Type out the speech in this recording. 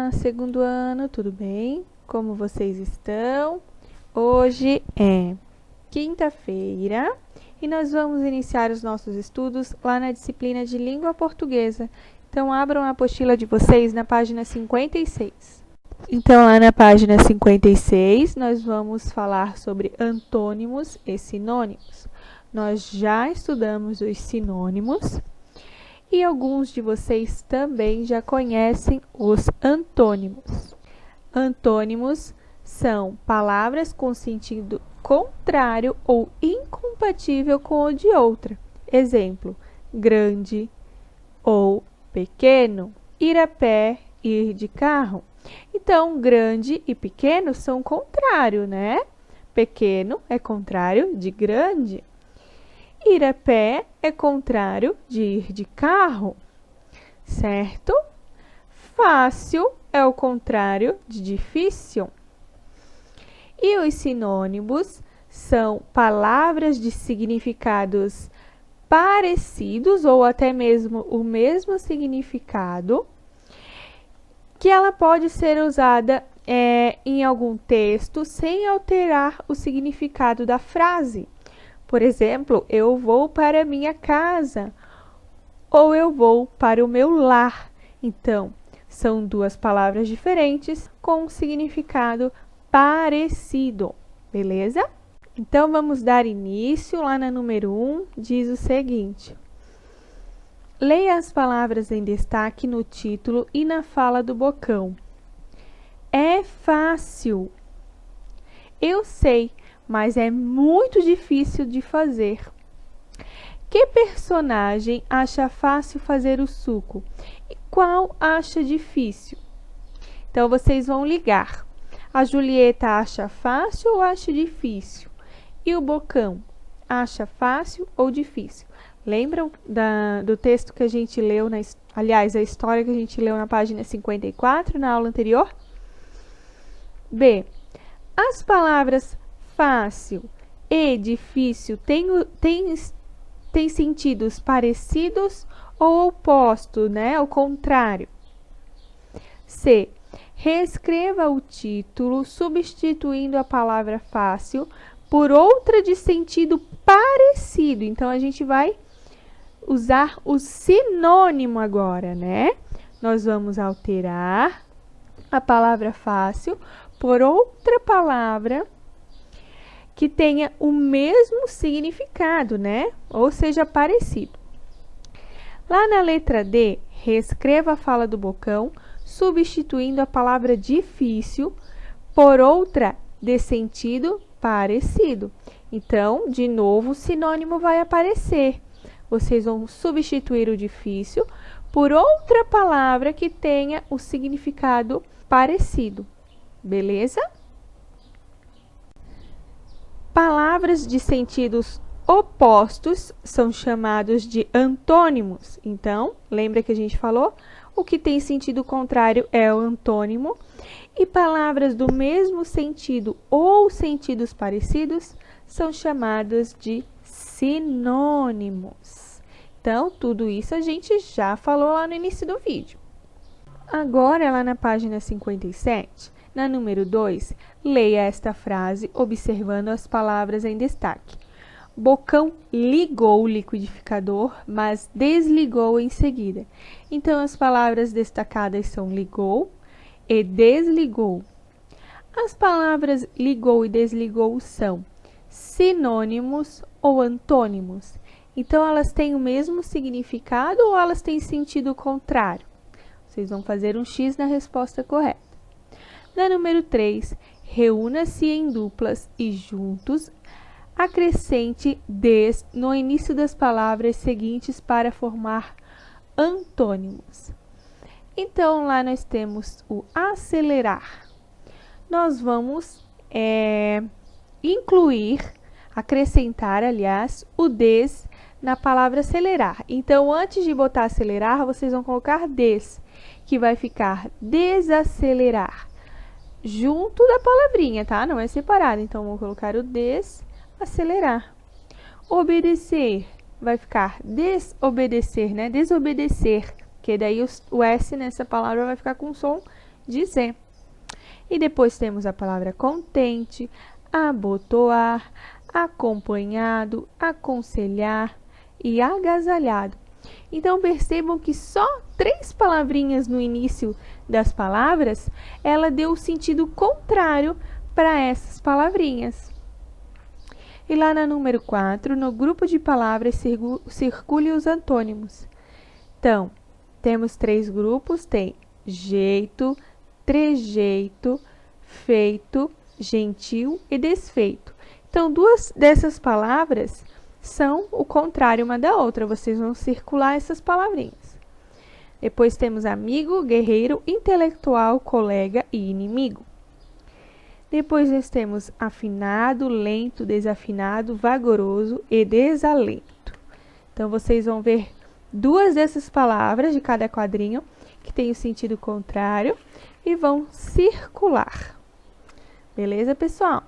Olá, segundo ano, tudo bem? Como vocês estão? Hoje é quinta-feira e nós vamos iniciar os nossos estudos lá na disciplina de língua portuguesa. Então, abram a apostila de vocês na página 56. Então, lá na página 56, nós vamos falar sobre antônimos e sinônimos. Nós já estudamos os sinônimos. E alguns de vocês também já conhecem os antônimos. Antônimos são palavras com sentido contrário ou incompatível com o de outra. Exemplo, grande ou pequeno, ir a pé, ir de carro. Então, grande e pequeno são contrário, né? Pequeno é contrário de grande. Ir a pé é contrário de ir de carro, certo? Fácil é o contrário de difícil. E os sinônimos são palavras de significados parecidos ou até mesmo o mesmo significado, que ela pode ser usada em algum texto sem alterar o significado da frase. Por exemplo, eu vou para a minha casa ou eu vou para o meu lar. Então, são duas palavras diferentes com um significado parecido, beleza? Então, vamos dar início lá na número 1, diz o seguinte. Leia as palavras em destaque no título e na fala do bocão. É fácil. Eu sei, mas é muito difícil de fazer. Que personagem acha fácil fazer o suco? E qual acha difícil? Então, vocês vão ligar. A Julieta acha fácil ou acha difícil? E o Bocão acha fácil ou difícil? Lembram do texto que a gente leu, aliás, a história que a gente leu na página 54, na aula anterior? B. As palavras fácil e difícil têm sentidos parecidos ou opostos, né? Ao contrário. C. Reescreva o título substituindo a palavra fácil por outra de sentido parecido. Então, a gente vai usar o sinônimo agora, né? Nós vamos alterar a palavra fácil por outra palavra que tenha o mesmo significado, né? Ou seja, parecido. Lá na letra D, reescreva a fala do Bocão, substituindo a palavra difícil por outra de sentido parecido. Então, de novo, o sinônimo vai aparecer. Vocês vão substituir o difícil por outra palavra que tenha o significado parecido. Beleza? Palavras de sentidos opostos são chamados de antônimos. Então, lembra que a gente falou? O que tem sentido contrário é o antônimo. E palavras do mesmo sentido ou sentidos parecidos são chamadas de sinônimos. Então, tudo isso a gente já falou lá no início do vídeo. Agora, lá na página 57, na número 2, leia esta frase observando as palavras em destaque. Bocão ligou o liquidificador, mas desligou em seguida. Então, as palavras destacadas são ligou e desligou. As palavras ligou e desligou são sinônimos ou antônimos. Então, elas têm o mesmo significado ou elas têm sentido contrário? Vocês vão fazer um X na resposta correta. Na número 3, reúna-se em duplas e juntos acrescente des no início das palavras seguintes para formar antônimos. Então, lá nós temos o acelerar. Nós vamos acrescentar, aliás, o des na palavra acelerar. Então, antes de botar acelerar, vocês vão colocar des, que vai ficar desacelerar. Junto da palavrinha, tá? Não é separado. Então, vou colocar o desacelerar. Obedecer vai ficar desobedecer, né? Desobedecer, que daí o S nessa palavra vai ficar com som dizer. E depois temos a palavra contente, abotoar, acompanhado, aconselhar e agasalhado. Então, percebam que só 3 palavrinhas no início das palavras, ela deu o sentido contrário para essas palavrinhas. E lá na número 4, no grupo de palavras, circule os antônimos. Então, temos 3 grupos, tem jeito, trejeito, feito, gentil e desfeito. Então, 2 dessas palavras são o contrário uma da outra. Vocês vão circular essas palavrinhas. Depois temos amigo, guerreiro, intelectual, colega e inimigo. Depois nós temos afinado, lento, desafinado, vagaroso e desalento. Então, vocês vão ver 2 dessas palavras de cada quadrinho que tem o sentido contrário e vão circular. Beleza, pessoal?